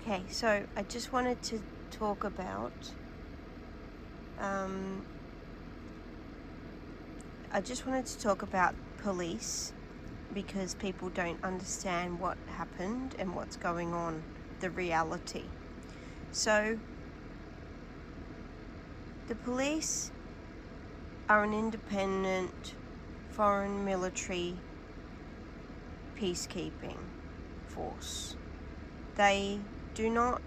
Okay, so I just wanted to talk about police, because people don't understand what happened and what's going on, the reality. So the police are an independent foreign military peacekeeping force. They do not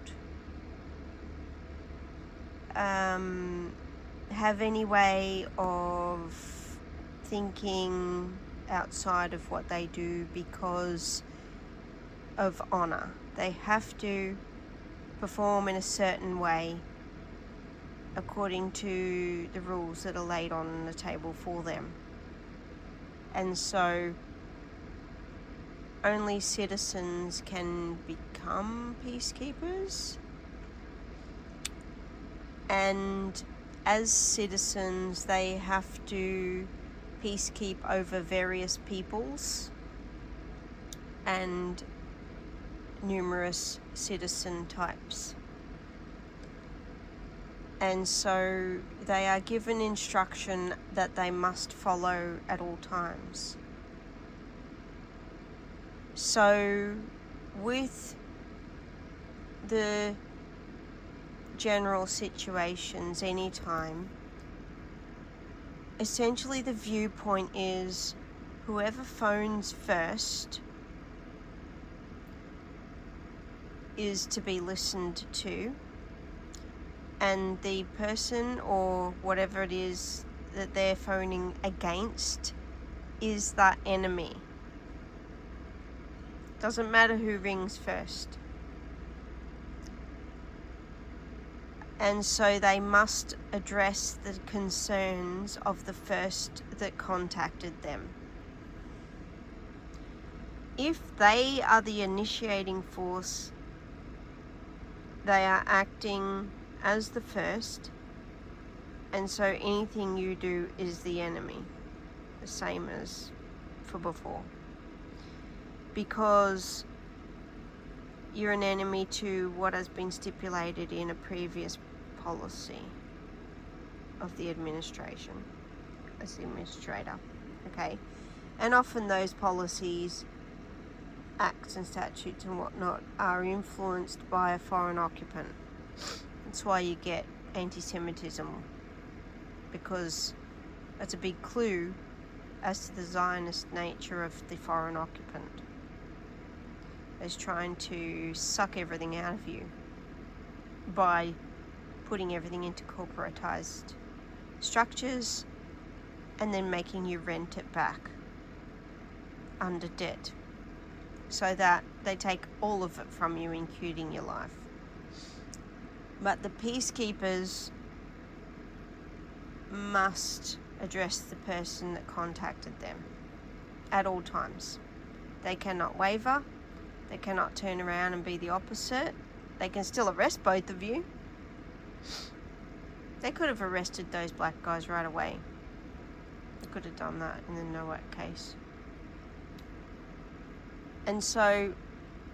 have any way of thinking outside of what they do because of honour. They have to perform in a certain way according to the rules that are laid on the table for them. And so only citizens can become peacekeepers, and as citizens they have to peacekeep over various peoples and numerous citizen types. And so they are given instruction that they must follow at all times. So with the general situations anytime, essentially the viewpoint is whoever phones first is to be listened to, and the person or whatever it is that they're phoning against is that enemy. Doesn't matter who rings first. And so they must address the concerns of the first that contacted them. If they are the initiating force, they are acting as the first, and so anything you do is the enemy, the same as for before, because you're an enemy to what has been stipulated in a previous policy of the administration as the administrator. Okay, and often those policies, acts and statutes and whatnot are influenced by a foreign occupant. That's why you get anti-Semitism, because that's a big clue as to the Zionist nature of the foreign occupant. Is trying to suck everything out of you by putting everything into corporatized structures and then making you rent it back under debt, so that they take all of it from you, including your life. But the peacekeepers must address the person that contacted them at all times. They cannot waver. They cannot turn around and be the opposite. They can still arrest both of you. They could have arrested those black guys right away. They could have done that in the Nowak case. And so,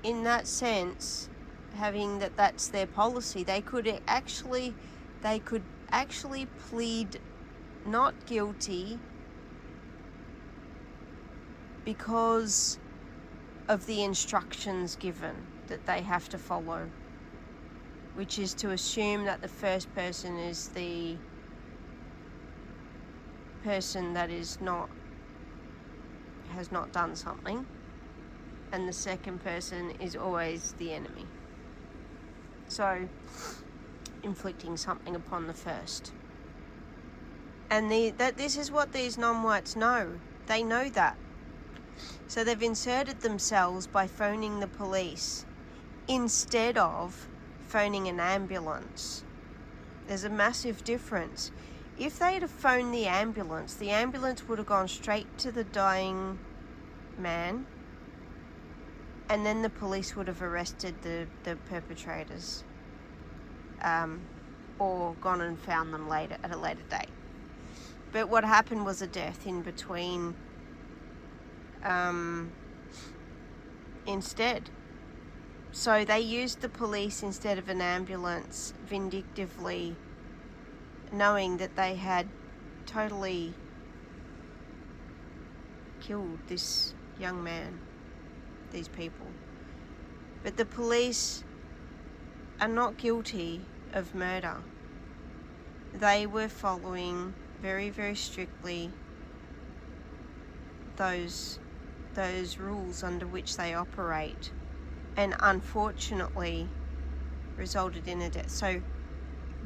in that sense, having that's their policy, they could actually plead not guilty because of the instructions given that they have to follow, which is to assume that the first person is the person that has not done something, and the second person is always the enemy. So, inflicting something upon the first. And this is what these non-whites know. They know that. So they've inserted themselves by phoning the police instead of phoning an ambulance. There's a massive difference. If they'd have phoned the ambulance would have gone straight to the dying man, and then the police would have arrested the perpetrators, or gone and found them later at a later date. But what happened was a death in between instead. So they used the police instead of an ambulance vindictively, knowing that they had totally killed this young man, these people. But the police are not guilty of murder. They were following very, very strictly those rules under which they operate, and unfortunately resulted in a death. So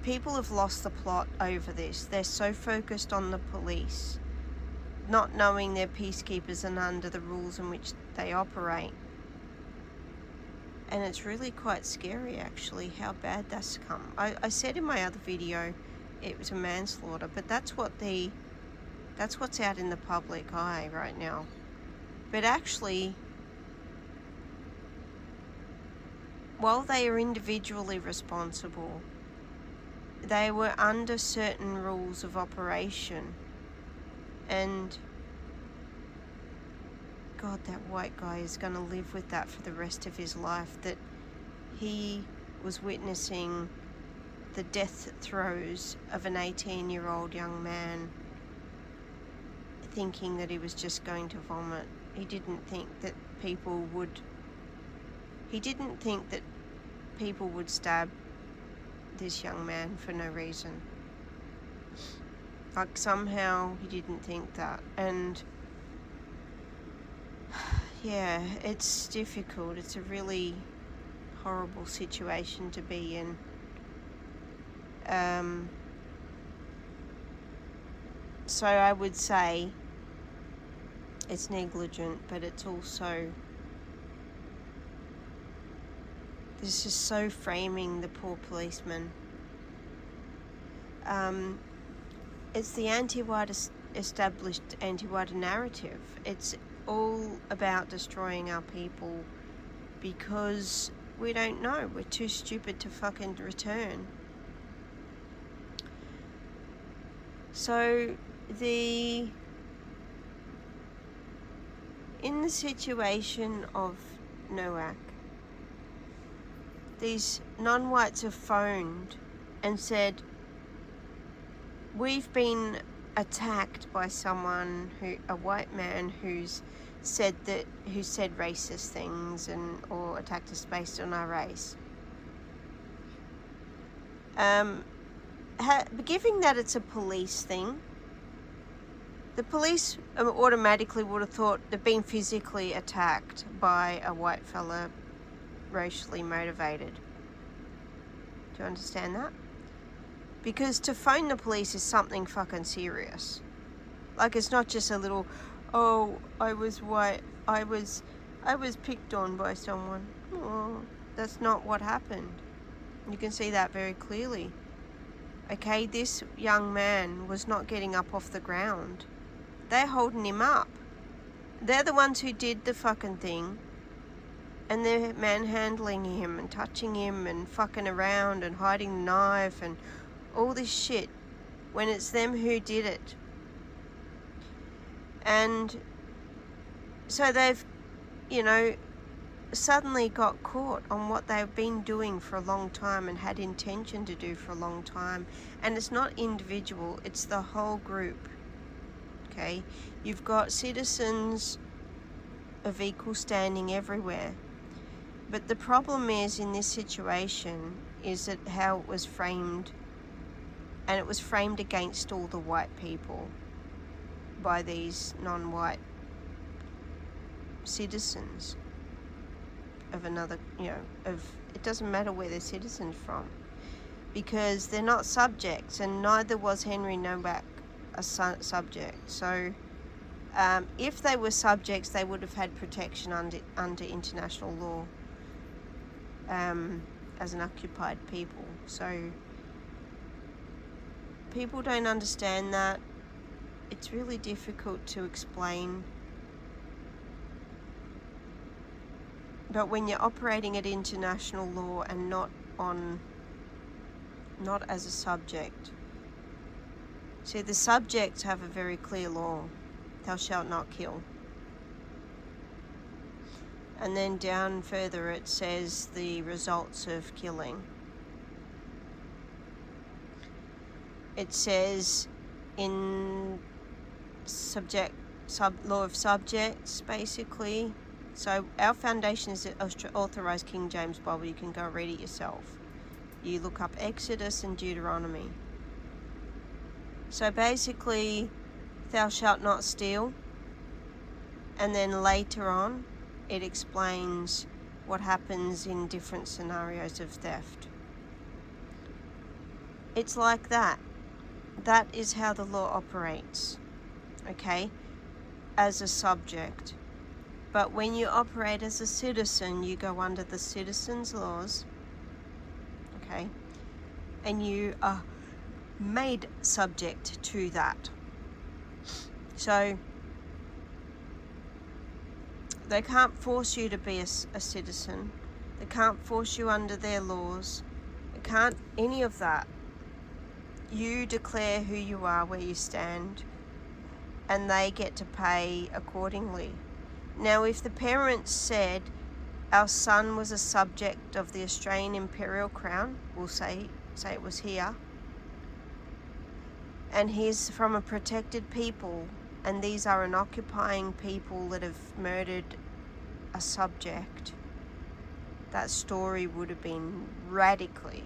people have lost the plot over this. They're so focused on the police, not knowing they're peacekeepers and under the rules in which they operate. And it's really quite scary, actually, how bad that's come. I said in my other video it was a manslaughter, but that's what's out in the public eye right now. But actually, while they are individually responsible, they were under certain rules of operation. And God, that white guy is going to live with that for the rest of his life, that he was witnessing the death throes of an 18-year-old young man, thinking that he was just going to vomit. He didn't think that people would stab this young man for no reason. Like, somehow he didn't think that. And yeah, it's difficult. It's a really horrible situation to be in. So I would say it's negligent, but it's also, this is so framing the poor policeman. It's the anti-white established anti-white narrative. It's all about destroying our people because we don't know. We're too stupid to fucking return. So in the situation of Nowak, these non-whites have phoned and said, we've been attacked by someone, a white man who's said racist things or attacked us based on our race. Given that it's a police thing, the police automatically would have thought they've been physically attacked by a white fella, racially motivated. Do you understand that? Because to phone the police is something fucking serious. Like, it's not just a little, oh, I was white, I was picked on by someone. Oh, that's not what happened. You can see that very clearly. Okay, this young man was not getting up off the ground. They're holding him up. They're the ones who did the fucking thing. And they're manhandling him and touching him and fucking around and hiding the knife and all this shit when it's them who did it. And so they've, suddenly got caught on what they've been doing for a long time and had intention to do for a long time. And it's not individual, it's the whole group. Okay? You've got citizens of equal standing everywhere. But the problem is, in this situation, is that how it was framed, and it was framed against all the white people by these non-white citizens of another, it doesn't matter where they're citizens from, because they're not subjects, and neither was Henry Nowak a subject. So if they were subjects, they would have had protection under international law as an occupied people. So people don't understand that. It's really difficult to explain. But when you're operating at international law and not as a subject. See, the subjects have a very clear law. Thou shalt not kill. And then down further it says the results of killing. It says in law of subjects, basically. So our foundation is the authorised King James Bible. You can go read it yourself. You look up Exodus and Deuteronomy. So basically, thou shalt not steal. And then later on, it explains what happens in different scenarios of theft. It's like that. That is how the law operates, okay, as a subject. But when you operate as a citizen, you go under the citizens' laws, okay, and you are made subject to that. So they can't force you to be a citizen. They can't force you under their laws. They can't any of that. You declare who you are, where you stand, and they get to pay accordingly. Now, if the parents said our son was a subject of the Australian Imperial Crown, we'll say it was here, and he's from a protected people, and these are an occupying people that have murdered a subject, that story would have been radically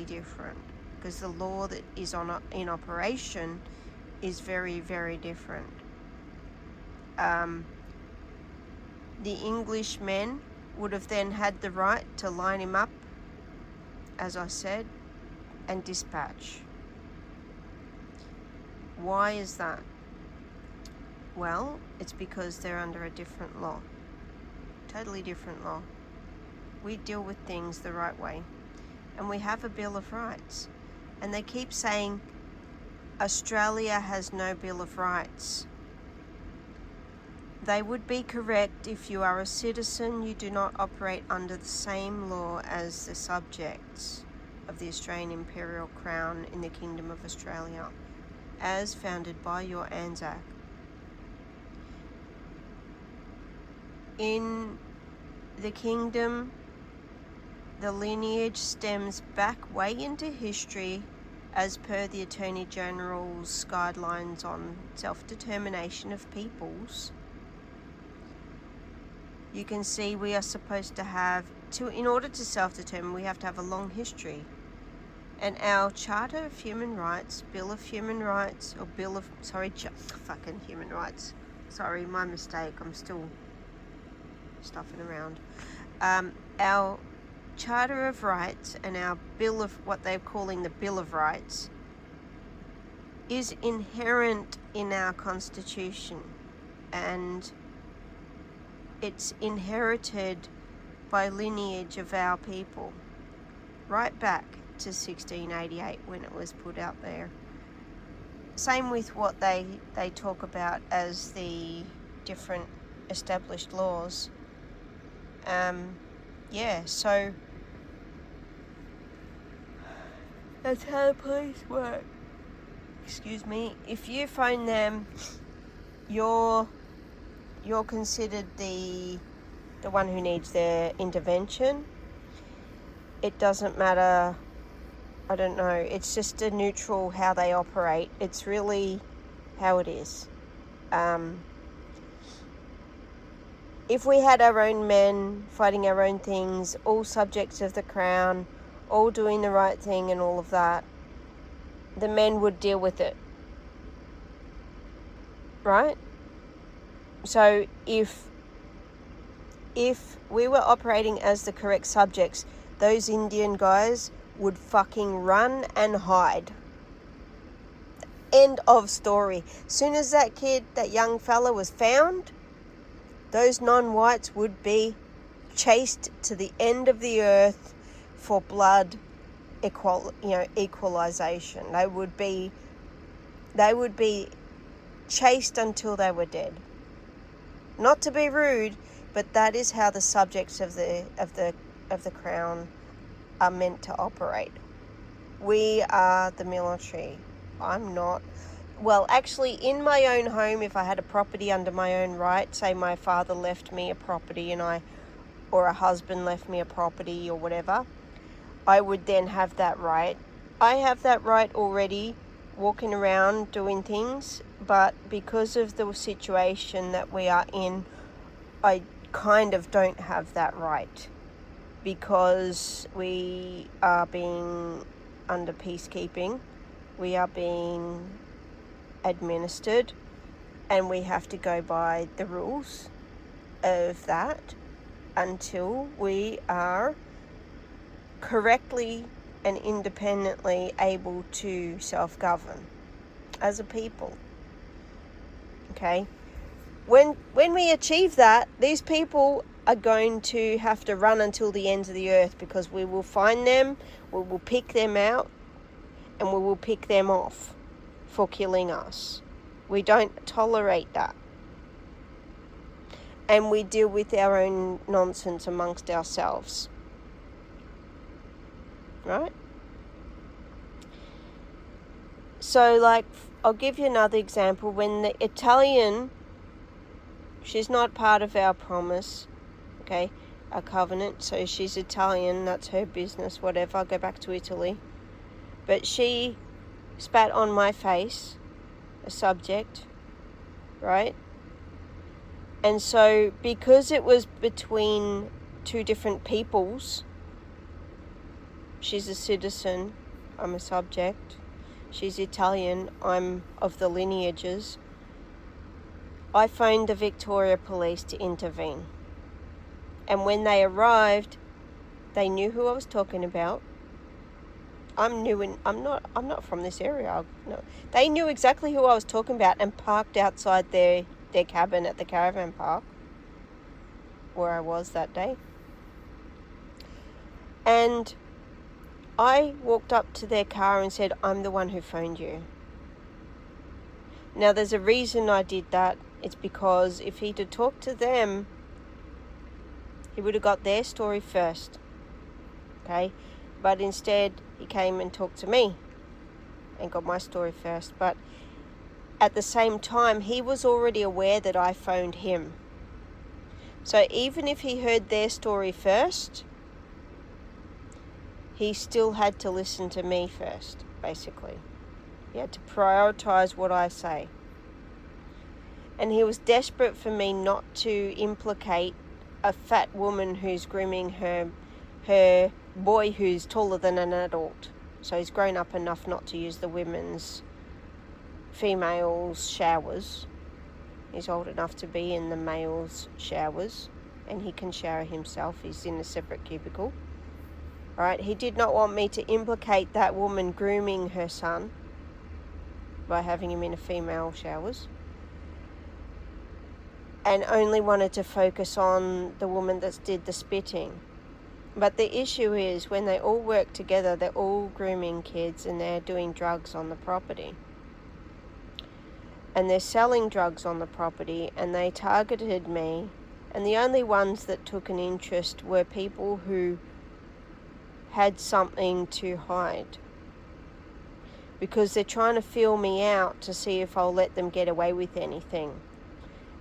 different, because the law that is in operation is very, very different. The Englishmen would have then had the right to line him up, as I said, and dispatch. Why is that? Well, it's because they're under a different law. Totally different law. We deal with things the right way. And we have a Bill of Rights. And they keep saying Australia has no Bill of Rights. They would be correct. If you are a citizen, you do not operate under the same law as the subjects of the Australian Imperial Crown in the Kingdom of Australia, as founded by your Anzac. In the kingdom, the lineage stems back way into history as per the Attorney General's guidelines on self-determination of peoples. You can see we are supposed to have, in order to self-determine, we have to have a long history. And our Charter of Human Rights, Bill of Human Rights, or fucking Human Rights. Sorry, my mistake. I'm still stuffing around. Our Charter of Rights and our Bill of, what they're calling the Bill of Rights, is inherent in our Constitution, and it's inherited by lineage of our people, right back to 1688 when it was put out there. Same with what they talk about as the different established laws. So that's how the police work. Excuse me. If you phone them, you're considered the one who needs their intervention. It doesn't matter. I don't know. It's just a neutral how they operate. It's really how it is. If we had our own men fighting our own things, all subjects of the Crown, all doing the right thing and all of that, the men would deal with it. Right? So if we were operating as the correct subjects, those Indian guys would fucking run and hide. End of story. Soon as that young fella was found, those non-whites would be chased to the end of the earth for blood equalization. They would be chased until they were dead. Not to be rude, but that is how the subjects of the Crown are meant to operate. We are the military. I'm not. well, actually, in my own home, if I had a property under my own right, say my father left me a property or a husband left me a property or whatever, I would then have that right. I have that right already, walking around doing things, but because of the situation that we are in, I kind of don't have that right, because we are being under peacekeeping, we are being administered, and we have to go by the rules of that until we are correctly and independently able to self-govern as a people. Okay? When we achieve that, these people are going to have to run until the ends of the earth, because we will find them, we will pick them out, and we will pick them off for killing us. We don't tolerate that. And we deal with our own nonsense amongst ourselves. Right? So, like, I'll give you another example. When the Italian, she's not part of our promise, okay, our covenant, so she's Italian, that's her business, whatever, I'll go back to Italy. But she spat on my face, a subject, right? And so, because it was between two different peoples, she's a citizen, I'm a subject. She's Italian, I'm of the lineages. I phoned the Victoria Police to intervene. And when they arrived, they knew who I was talking about. I'm not from this area. No. They knew exactly who I was talking about and parked outside their cabin at the caravan park where I was that day. And I walked up to their car and said, I'm the one who phoned you. Now, there's a reason I did that. It's because if he'd have talked to them, he would have got their story first. Okay? But instead, he came and talked to me and got my story first. But at the same time, he was already aware that I phoned him. So even if he heard their story first, he still had to listen to me first, basically. He had to prioritize what I say. And he was desperate for me not to implicate a fat woman who's grooming her boy who's taller than an adult. So he's grown up enough not to use the females' showers. He's old enough to be in the males' showers, and he can shower himself. He's in a separate cubicle. Right? He did not want me to implicate that woman grooming her son by having him in a female showers, and only wanted to focus on the woman that did the spitting. But the issue is, when they all work together, they're all grooming kids and they're doing drugs on the property. And they're selling drugs on the property, and they targeted me. And the only ones that took an interest were people who had something to hide, because they're trying to feel me out to see if I'll let them get away with anything.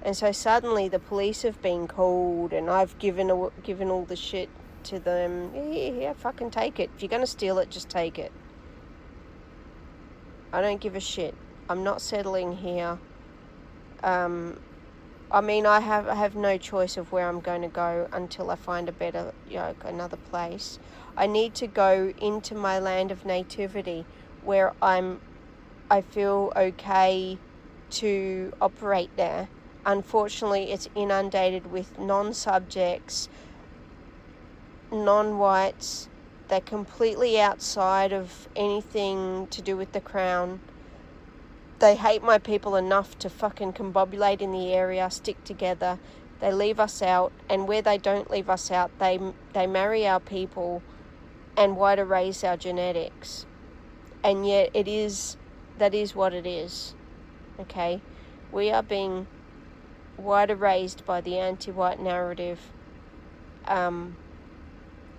And so suddenly the police have been called, and I've given all the shit to them. Yeah, fucking take it. If you're going to steal it, just take it. I don't give a shit. I'm not settling here. I mean, I have no choice of where I'm going to go until I find a better, another place. I need to go into my land of nativity, where I feel okay to operate there. Unfortunately, it's inundated with non-subjects, non-whites. They're completely outside of anything to do with the Crown. They hate my people enough to fucking combobulate in the area, stick together. They leave us out, and where they don't leave us out, they marry our people and white erase our genetics. And yet that is what it is. Okay? We are being white erased by the anti-white narrative, and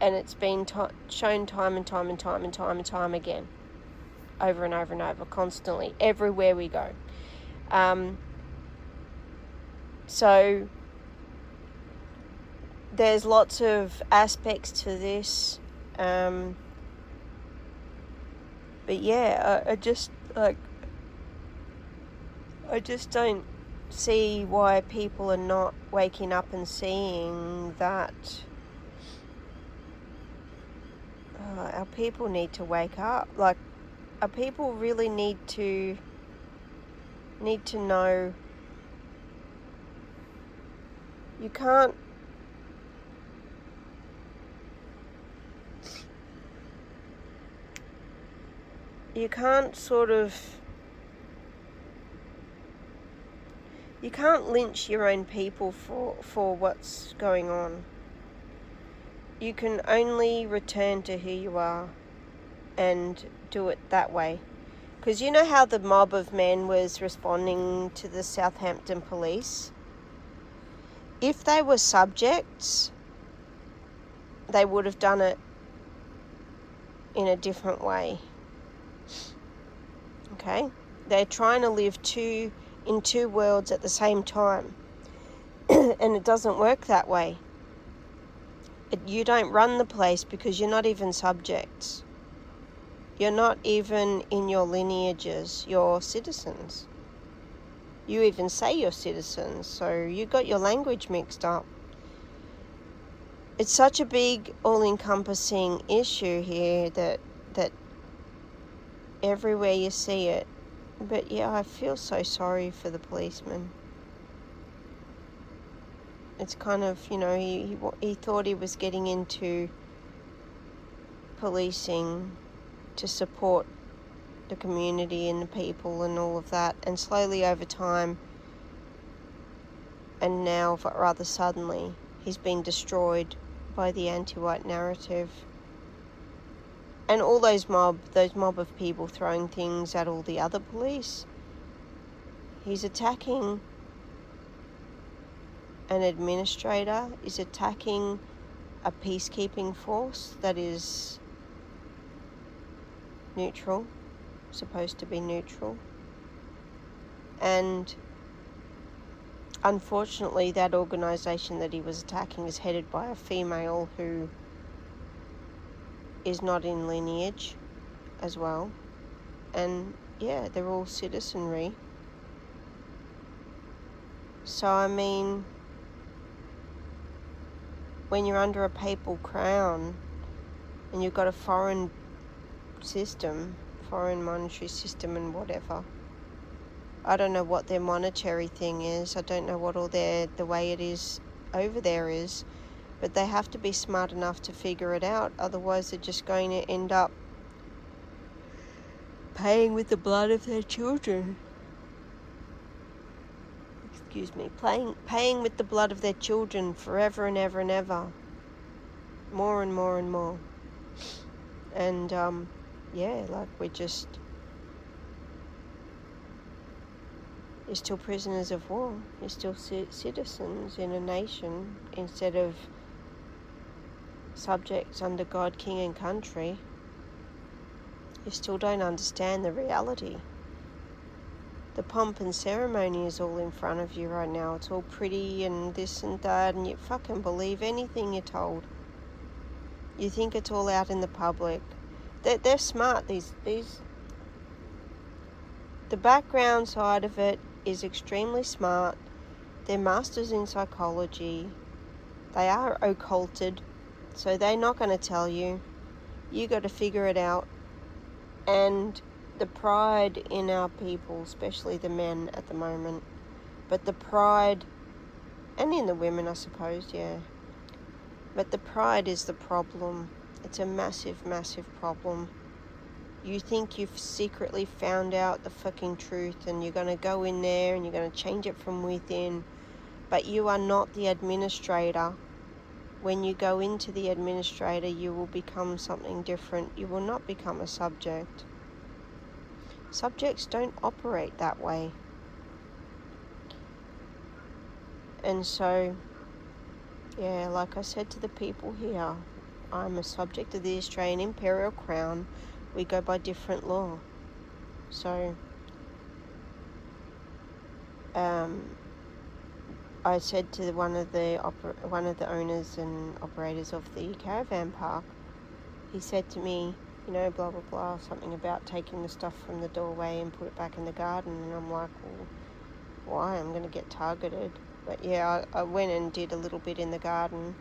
it's been shown time and time again. over and over and over, constantly, everywhere we go. So there's lots of aspects to this, but yeah, I just don't see why people are not waking up and seeing that our people need to wake up. Like, our people really need to know. You can't you can't lynch your own people for what's going on. You can only return to who you are and do it that way. Because you know how the mob of men was responding to the Southampton police? If they were subjects, they would have done it in a different way. Okay? They're trying to live in two worlds at the same time. And it doesn't work that way. You don't run the place because you're not even subjects. You're not even in your lineages. You're citizens. You even say you're citizens, so you got your language mixed up. It's such a big, all-encompassing issue here that everywhere you see it. But yeah, I feel so sorry for the policeman. It's kind of, he thought he was getting into policing to support the community and the people and all of that, and slowly over time, and now rather suddenly, he's been destroyed by the anti-white narrative. And all those mob of people throwing things at all the other police. He's attacking an administrator, is attacking a peacekeeping force that is neutral, supposed to be neutral. And unfortunately, that organisation that he was attacking is headed by a female who is not in lineage as well. And yeah, they're all citizenry. So I mean, when you're under a papal crown and you've got a foreign monetary system and whatever, I don't know what their monetary thing is. I don't know what the way it is over there is, but they have to be smart enough to figure it out. Otherwise, they're just going to end up paying with the blood of their children. Paying with the blood of their children forever and ever and ever. More and more and more. And, you're still prisoners of war. You're still citizens in a nation instead of subjects under God, King and country. You still don't understand the reality. The pomp and ceremony is all in front of you right now. It's all pretty and this and that, and you fucking believe anything you're told. You think it's all out in the public. They're smart. The background side of it is extremely smart. They're masters in psychology. They are occulted, so they're not going to tell you. You got to figure it out. And the pride in our people, especially the men at the moment, but the pride, and in the women, I suppose, yeah. But the pride is the problem. It's a massive, massive problem. You think you've secretly found out the fucking truth and you're going to go in there and you're going to change it from within, but you are not the administrator. When you go into the administrator, you will become something different. You will not become a subject. Subjects don't operate that way. And so, yeah, like I said to the people here, I'm a subject of the Australian Imperial Crown. We go by different law. So I said to one of the owners and operators of the caravan park, he said to me, you know, blah blah blah, something about taking the stuff from the doorway and put it back in the garden. And I'm like, well, why? I'm going to get targeted. But yeah, I went and did a little bit in the garden.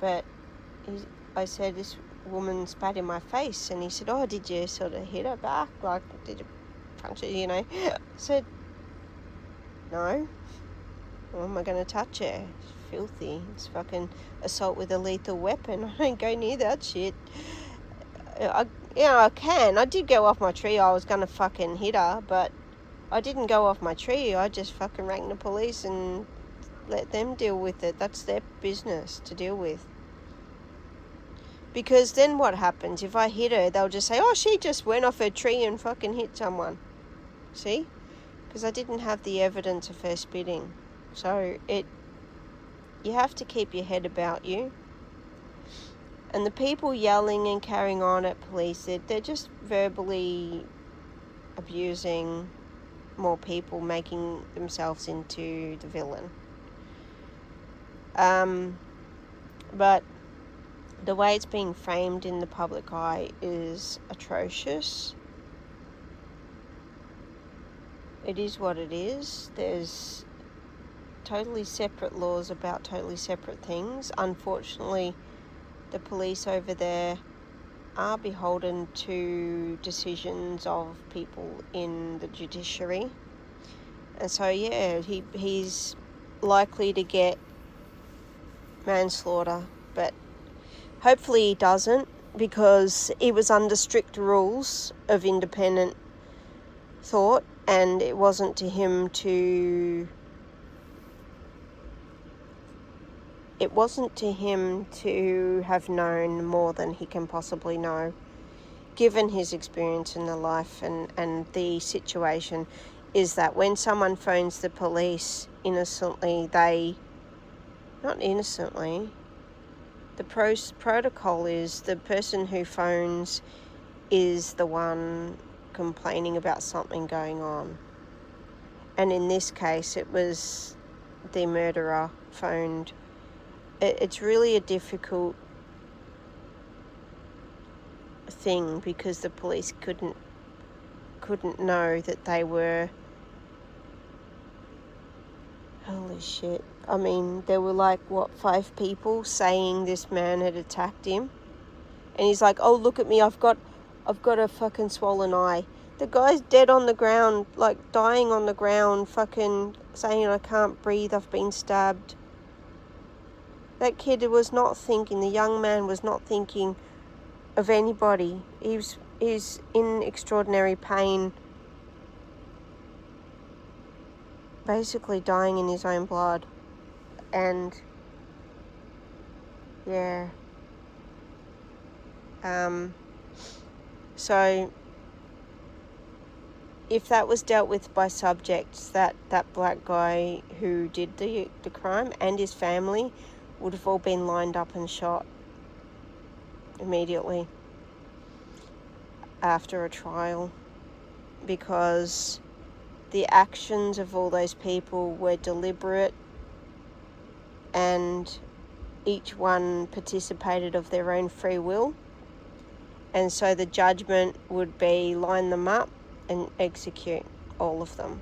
But I said, this woman spat in my face, and he said, oh, did you sort of hit her back? Like, did you punch her, you know? I said, no. Well, am I going to touch her? It's filthy. It's fucking assault with a lethal weapon. I don't go near that shit. I can. I did go off my tree. I was going to fucking hit her, but I didn't go off my tree. I just fucking rang the police and let them deal with it. That's their business to deal with. Because then what happens? If I hit her, they'll just say, oh, she just went off her tree and fucking hit someone. See? Because I didn't have the evidence of her spitting. So you have to keep your head about you. And the people yelling and carrying on at police, they're just verbally abusing more people, making themselves into the villain. But the way it's being framed in the public eye is atrocious. It is what it is. There's totally separate laws about totally separate things. Unfortunately, the police over there are beholden to decisions of people in the judiciary. And so, yeah, he's likely to get manslaughter, but hopefully he doesn't, because he was under strict rules of independent thought, and it wasn't to him to have known more than he can possibly know, given his experience in the life and the situation, is that when someone phones the police innocently, the protocol is the person who phones is the one complaining about something going on. And in this case, it was the murderer phoned. It's really a difficult thing, because the police couldn't know that they were... Holy shit. I mean, there were 5 people saying this man had attacked him. And he's like, oh, look at me, I've got a fucking swollen eye. The guy's dead on the ground, dying on the ground, fucking saying, I can't breathe, I've been stabbed. That kid was not thinking, the young man was not thinking of anybody. He's in extraordinary pain, basically dying in his own blood. And yeah, so if that was dealt with by subjects, that black guy who did the crime and his family would have all been lined up and shot immediately after a trial, because the actions of all those people were deliberate, and each one participated of their own free will. And so the judgment would be line them up and execute all of them.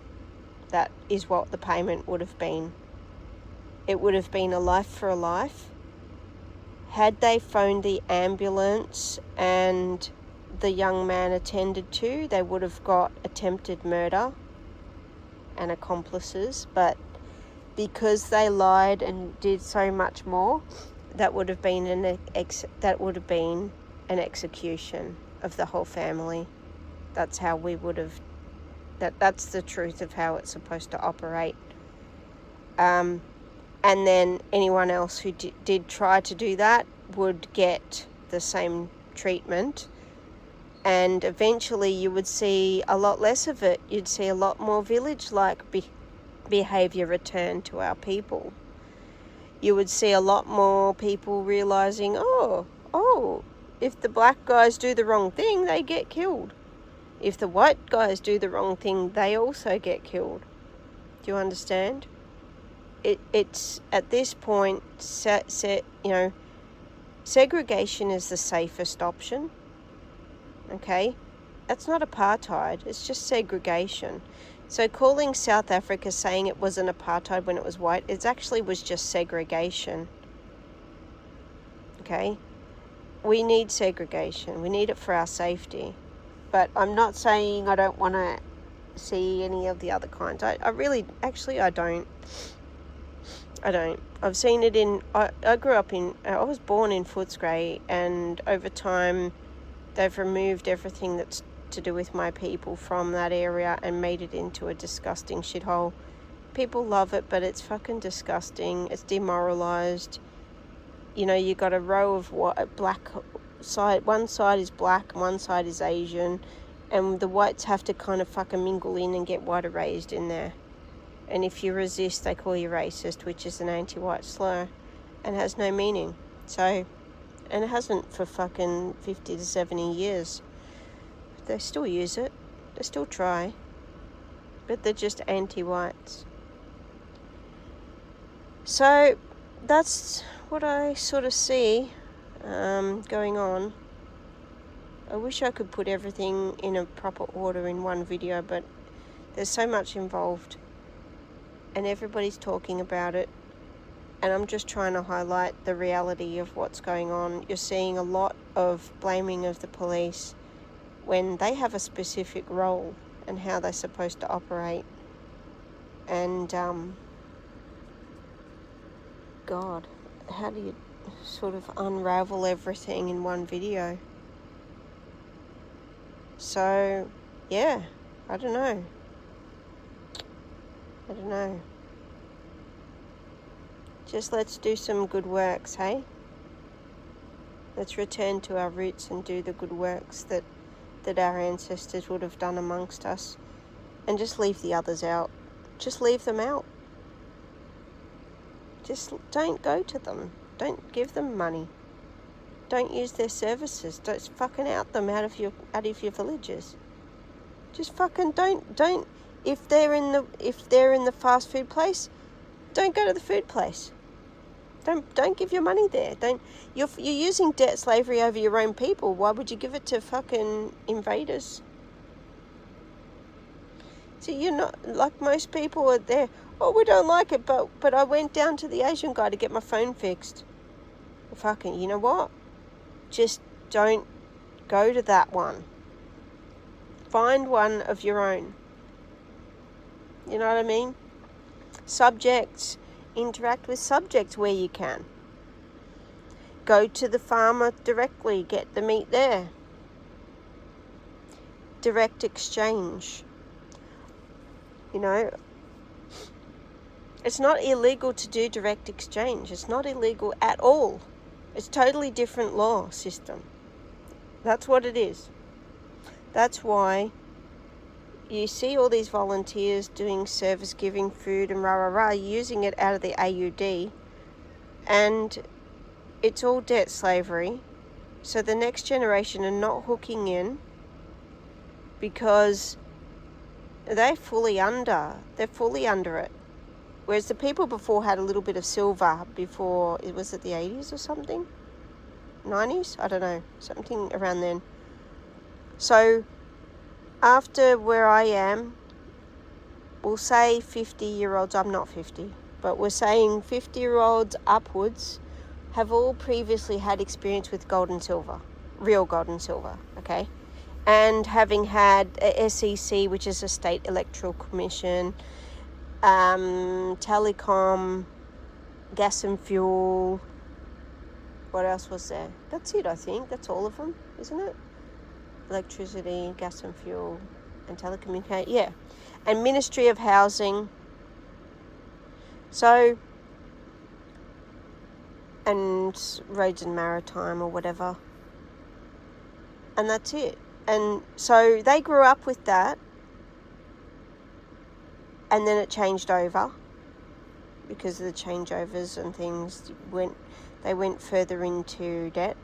That is what the payment would have been. It would have been a life for a life. Had they phoned the ambulance and the young man attended to, they would have got attempted murder and accomplices. But because they lied and did so much more, that would have been an execution of the whole family. That's how we would have... That's the truth of how it's supposed to operate. And then anyone else who did try to do that would get the same treatment. And eventually you would see a lot less of it. You'd see a lot more village-like behaviour return to our people. You would see a lot more people realising, oh, If the black guys do the wrong thing, they get killed. If the white guys do the wrong thing, they also get killed. Do you understand? It's at this point, segregation is the safest option. Okay? That's not apartheid, it's just segregation. So calling South Africa saying it wasn't apartheid when it was white, it actually was just segregation. Okay? We need segregation. We need it for our safety. But I'm not saying I don't want to see any of the other kinds. I don't. I don't. I've seen it I was born in Footscray, and over time they've removed everything that's to do with my people from that area and made it into a disgusting shithole. People love it, but it's fucking disgusting. It's demoralised. You know, you got a row of black side. One side is black and one side is Asian, and the whites have to kind of fucking mingle in and get white erased in there. And if you resist, they call you racist, which is an anti-white slur and has no meaning. So, and it hasn't for fucking 50 to 70 years. They still use it. They still try. But they're just anti-whites. So, that's what I sort of see going on. I wish I could put everything in a proper order in one video, but there's so much involved. And everybody's talking about it. And I'm just trying to highlight the reality of what's going on. You're seeing a lot of blaming of the police when they have a specific role and how they're supposed to operate. And, God, how do you sort of unravel everything in one video? So, yeah, I don't know. Just let's do some good works, hey? Let's return to our roots and do the good works that our ancestors would have done amongst us. And just leave the others out. Just leave them out. Just don't go to them. Don't give them money. Don't use their services. Don't fucking out them out of your villages. Just fucking don't. If they're in the fast food place, don't go to the food place. Don't give your money there. You're using debt slavery over your own people. Why would you give it to fucking invaders? So you're not like most people are there. Oh, we don't like it, but I went down to the Asian guy to get my phone fixed. Fucking, you know what? Just don't go to that one. Find one of your own. You know what I mean? Subjects. Interact with subjects where you can. Go to the farmer directly. Get the meat there. Direct exchange. You know, it's not illegal to do direct exchange. It's not illegal at all. It's totally different law system. That's what it is. That's why you see all these volunteers doing service, giving food and using it out of the AUD, and it's all debt slavery. So the next generation are not hooking in because they're fully under it. Whereas the people before had a little bit of silver before, was it the 80s or something? 90s? I don't know, something around then. So after where I am, we'll say 50-year-olds, I'm not 50, but we're saying 50-year-olds upwards have all previously had experience with gold and silver, real gold and silver, okay? And having had a SEC, which is a State Electoral Commission, telecom, gas and fuel, what else was there? That's it, I think. That's all of them, isn't it? Electricity, gas and fuel, and telecommunication, yeah. And Ministry of Housing. So, and Roads and Maritime or whatever. And that's it. And so they grew up with that. And then it changed over. Because of the changeovers and things, they went further into debt.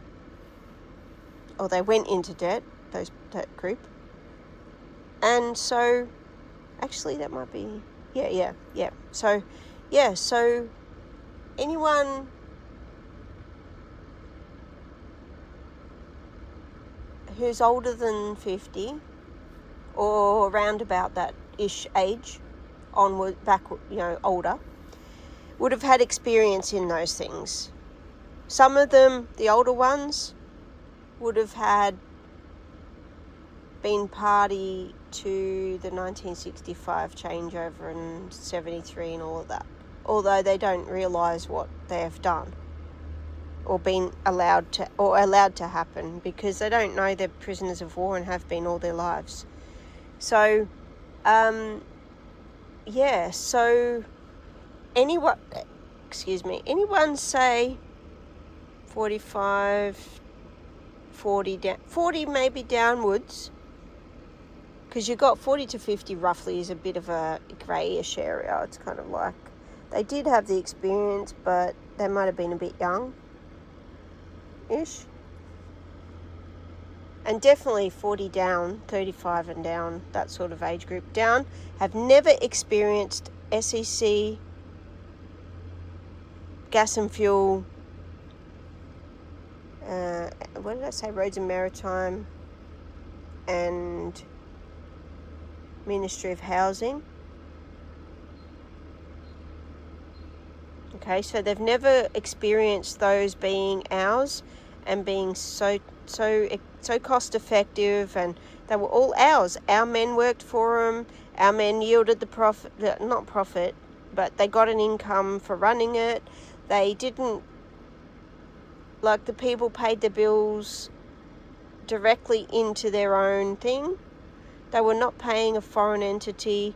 or they went into debt, that group. And so, actually that might be, yeah. So anyone who's older than 50 or around about that ish age onward, back, older, would have had experience in those things. Some of them, the older ones, would have been party to the 1965 changeover and 73 and all of that, although they don't realise what they have done or been allowed to happen, because they don't know they're prisoners of war and have been all their lives. So so anyone say 45, 40 maybe downwards, because you got 40 to 50 roughly is a bit of a greyish area. It's kind of like they did have the experience, but they might have been a bit young-ish. And definitely 40 down, 35 and down, that sort of age group down, have never experienced SEC, gas and fuel, what did I say, Roads and Maritime, and Ministry of Housing. Okay, so they've never experienced those being ours and being so cost effective, and they were all ours. Our men worked for them. Our men yielded not profit, but they got an income for running it. They didn't, like, the people paid the bills directly into their own thing. They were not paying a foreign entity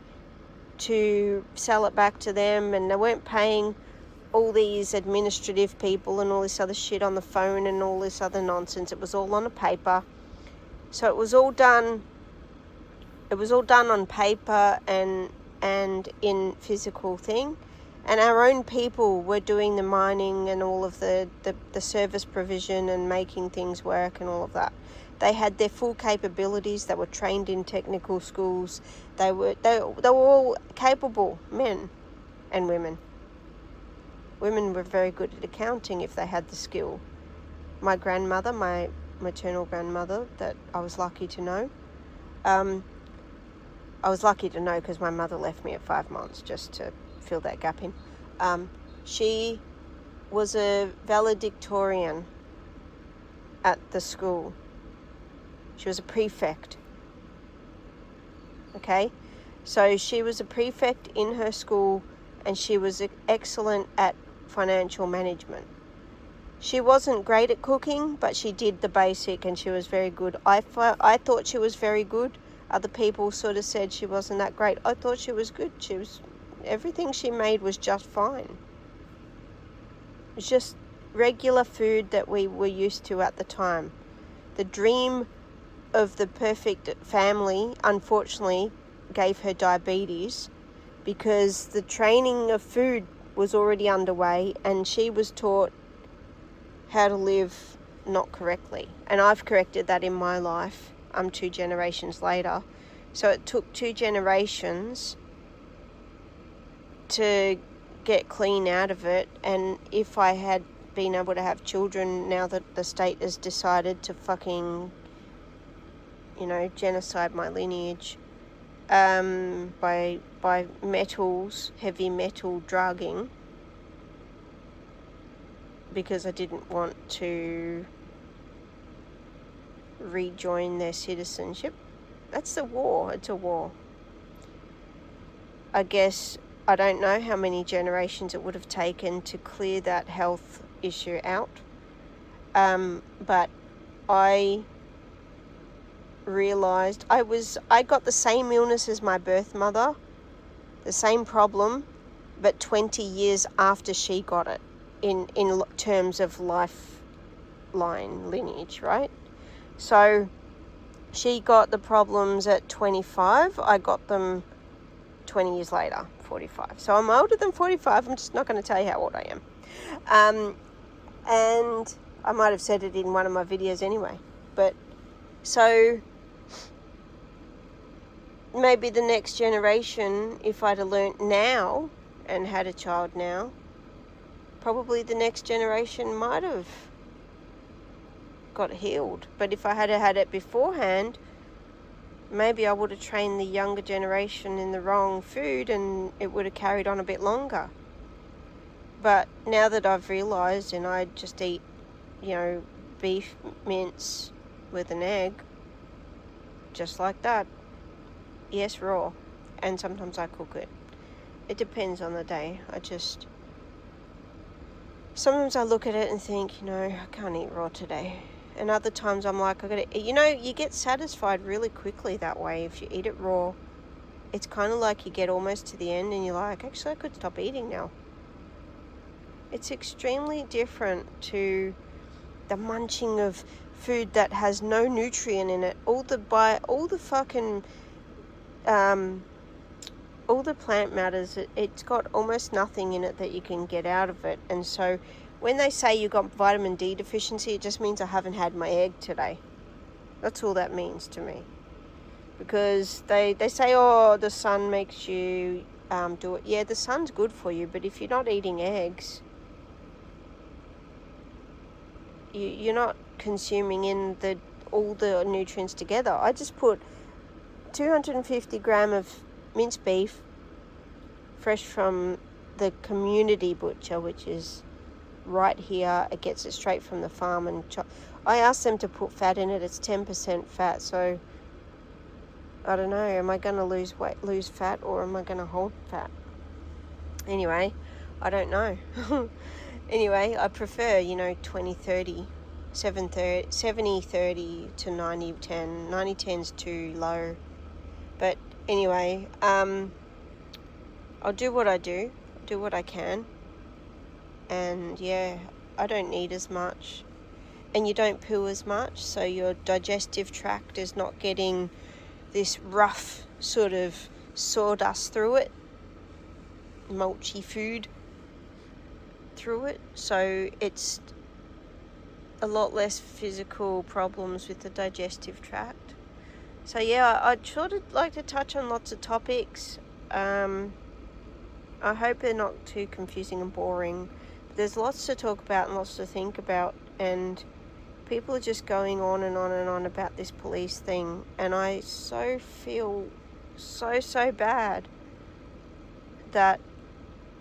to sell it back to them, and they weren't paying all these administrative people and all this other shit on the phone and all this other nonsense. It was all on a paper. So it was all done on paper and in physical thing. And our own people were doing the mining and all of the service provision and making things work and all of that. They had their full capabilities. They were trained in technical schools. They were all capable men and women. Women were very good at accounting if they had the skill. My grandmother, my maternal grandmother, that I was lucky to know. I was lucky to know because my mother left me at 5 months just to fill that gap in. She was a valedictorian at the school. She was a prefect. Okay? So she was a prefect in her school, and she was excellent at financial management. She wasn't great at cooking, but she did the basic, and she was very good. I thought she was very good. Other people sort of said she wasn't that great. I thought she was good. Everything she made was just fine. It was just regular food that we were used to at the time. The dream of the perfect family, unfortunately, gave her diabetes, because the training of food was already underway and she was taught how to live not correctly. And I've corrected that in my life. I'm 2 generations later. So it took 2 generations to get clean out of it. And if I had been able to have children now that the state has decided to fucking, genocide my lineage, by metals, heavy metal drugging, because I didn't want to rejoin their citizenship. That's the war. It's a war. I guess I don't know how many generations it would have taken to clear that health issue out. But I realised I got the same illness as my birth mother, the same problem, but 20 years after she got it in terms of lifeline lineage, right? So she got the problems at 25. I got them 20 years later, 45. So I'm older than 45. I'm just not going to tell you how old I am. And I might have said it in one of my videos anyway. But so maybe the next generation, if I'd have learnt now and had a child now, probably the next generation might have got healed. But if I had had it beforehand, maybe I would have trained the younger generation in the wrong food and it would have carried on a bit longer. But now that I've realised, and I just eat, beef mince with an egg, just like that. Yes, raw. And sometimes I cook it. It depends on the day. Sometimes I look at it and think, I can't eat raw today. And other times I'm like, you get satisfied really quickly that way. If you eat it raw, it's kind of like you get almost to the end and you're like, actually, I could stop eating now. It's extremely different to the munching of food that has no nutrient in it. All the plant matters, it's got almost nothing in it that you can get out of it. And so when they say you got vitamin D deficiency, it just means I haven't had my egg today. That's all that means to me. Because they say, the sun makes you do it. Yeah, the sun's good for you, but if you're not eating eggs, you're not consuming in all the nutrients together. I just put 250 gram of minced beef, fresh from the community butcher, which is right here. It gets it straight from the farm, and I asked them to put fat in it. It's 10% fat, so I don't know. Am I going to lose fat, or am I going to hold fat? Anyway, I don't know. Anyway, I prefer 20-30, 70-30 to 90-10. 90-10's too low. But anyway, I'll do what I do what I can. And yeah, I don't need as much. And you don't poo as much, so your digestive tract is not getting this rough sort of sawdust through it, mulchy food through it. So it's a lot less physical problems with the digestive tract. So yeah, I'd sort of like to touch on lots of topics. I hope they're not too confusing and boring. There's lots to talk about and lots to think about, and people are just going on and on and on about this police thing, and I so feel so bad that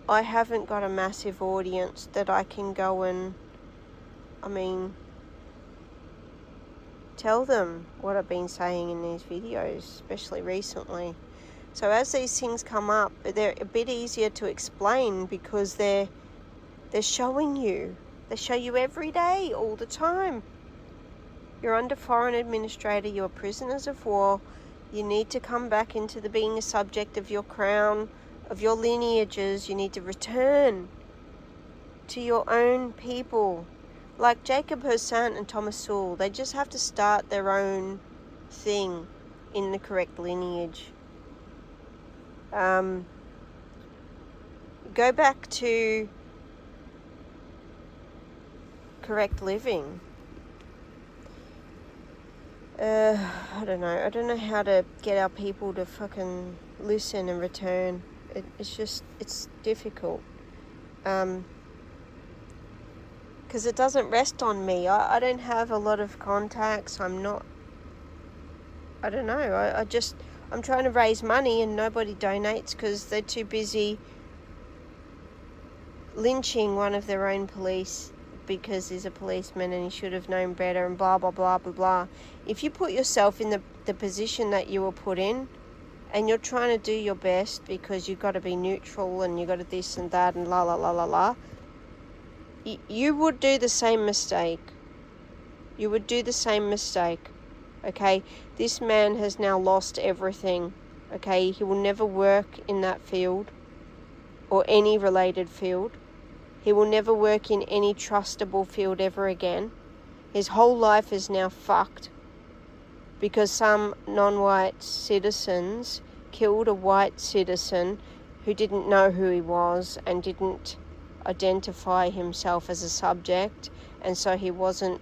I haven't got a massive audience that I can go and, tell them what I've been saying in these videos, especially recently. So as these things come up, they're a bit easier to explain because they're showing you. They show you every day, all the time. You're under foreign administrator, you're prisoners of war. You need to come back into being a subject of your crown, of your lineages. You need to return to your own people. Like Jacob Hersant and Thomas Sewell, they just have to start their own thing in the correct lineage. Go back to correct living. I don't know how to get our people to fucking listen and return. It's difficult. Because it doesn't rest on me. I don't have a lot of contacts. I'm trying to raise money and nobody donates because they're too busy lynching one of their own police because he's a policeman and he should have known better and blah, blah, blah, blah, blah. If you put yourself in the position that you were put in and you're trying to do your best because you've got to be neutral and you've got to this and that and la, la, la, la, la, you would do the same mistake. You would do the same mistake. Okay? This man has now lost everything. Okay? He will never work in that field or any related field. He will never work in any trustable field ever again. His whole life is now fucked because some non-white citizens killed a white citizen who didn't know who he was and didn't identify himself as a subject, and so he wasn't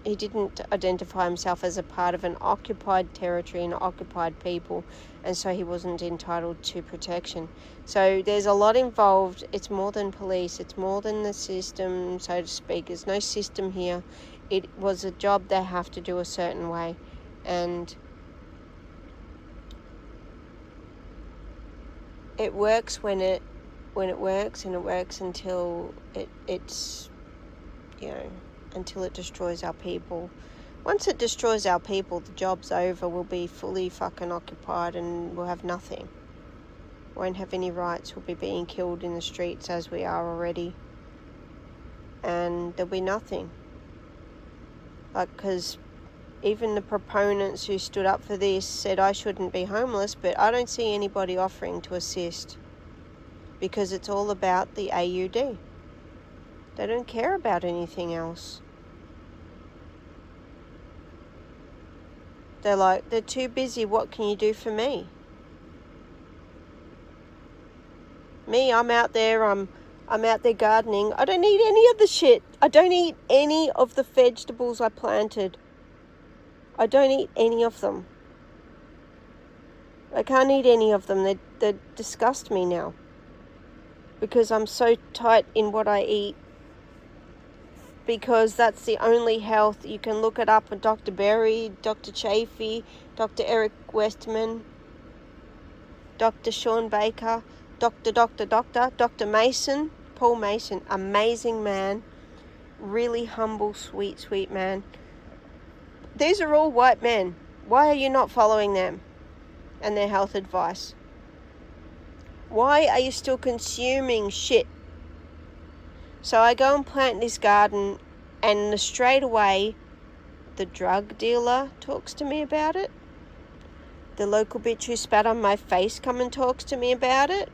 he didn't identify himself as a part of an occupied territory and occupied people, and so he wasn't entitled to protection. So there's a lot involved. It's more than police. It's more than the system, so to speak. There's no system here. It was a job they have to do a certain way, and it works when it works, and it works until it's until it destroys our people. Once it destroys our people, the job's over. We'll be fully fucking occupied and we'll have nothing. Won't have any rights. We'll be being killed in the streets as we are already. And there'll be nothing. Because even the proponents who stood up for this said I shouldn't be homeless, but I don't see anybody offering to assist. Because it's all about the AUD. They don't care about anything else. They're too busy. What can you do for me? Me, I'm out there. I'm out there gardening. I don't eat any of the shit. I don't eat any of the vegetables I planted. I don't eat any of them. I can't eat any of them. They disgust me now. Because I'm so tight in what I eat. Because that's the only health. You can look it up on Dr. Berry, Dr. Chafee, Dr. Eric Westman, Dr. Sean Baker, Dr. Mason, Paul Mason, amazing man, really humble, sweet man. These are all white men. Why are you not following them and their health advice? Why are you still consuming shit? So I go and plant this garden, and straight away the drug dealer talks to me about it. The local bitch who spat on my face come and talks to me about it.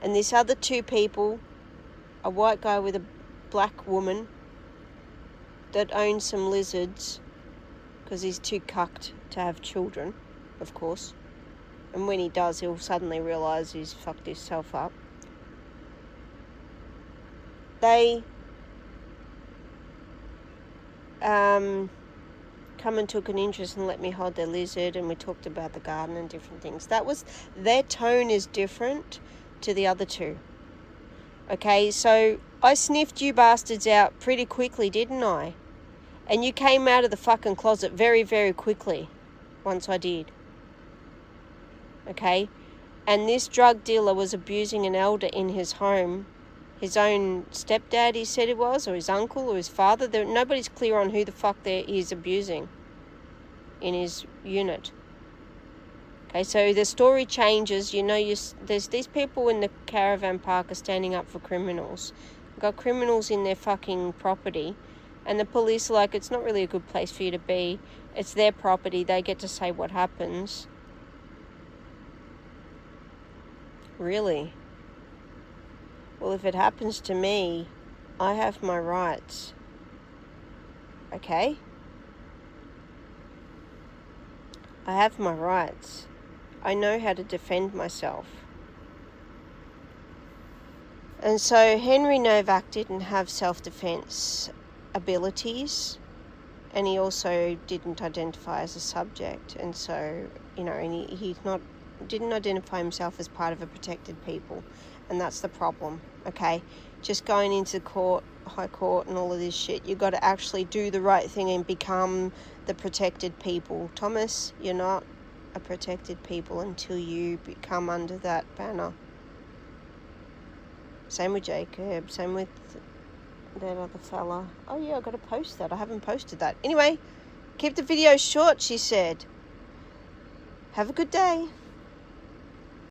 And this other two people, a white guy with a black woman that owns some lizards, because he's too cucked to have children, of course. And when he does, he'll suddenly realise he's fucked himself up. They come and took an interest and let me hold their lizard, and we talked about the garden and different things. Their tone is different to the other two. Okay, so I sniffed you bastards out pretty quickly, didn't I? And you came out of the fucking closet very, very quickly once I did. Okay? And this drug dealer was abusing an elder in his home. His own stepdad, he said it was, or his uncle, or his father. Nobody's clear on who the fuck he's abusing in his unit. Okay, so the story changes. There's these people in the caravan park are standing up for criminals. They've got criminals in their fucking property, and the police are like, it's not really a good place for you to be. It's their property. They get to say what happens. Really? Well, if it happens to me, I have my rights. Okay? I have my rights. I know how to defend myself. And so Henry Nowak didn't have self-defense abilities, and he also didn't identify as a subject, and so, and he didn't identify himself as part of a protected people. And that's the problem, okay? Just going into court, high court and all of this shit, you got to actually do the right thing and become the protected people. Thomas, you're not a protected people until you come under that banner. Same with Jacob, same with that other fella. Oh yeah, I've got to post that. I haven't posted that. Anyway, keep the video short, she said. Have a good day.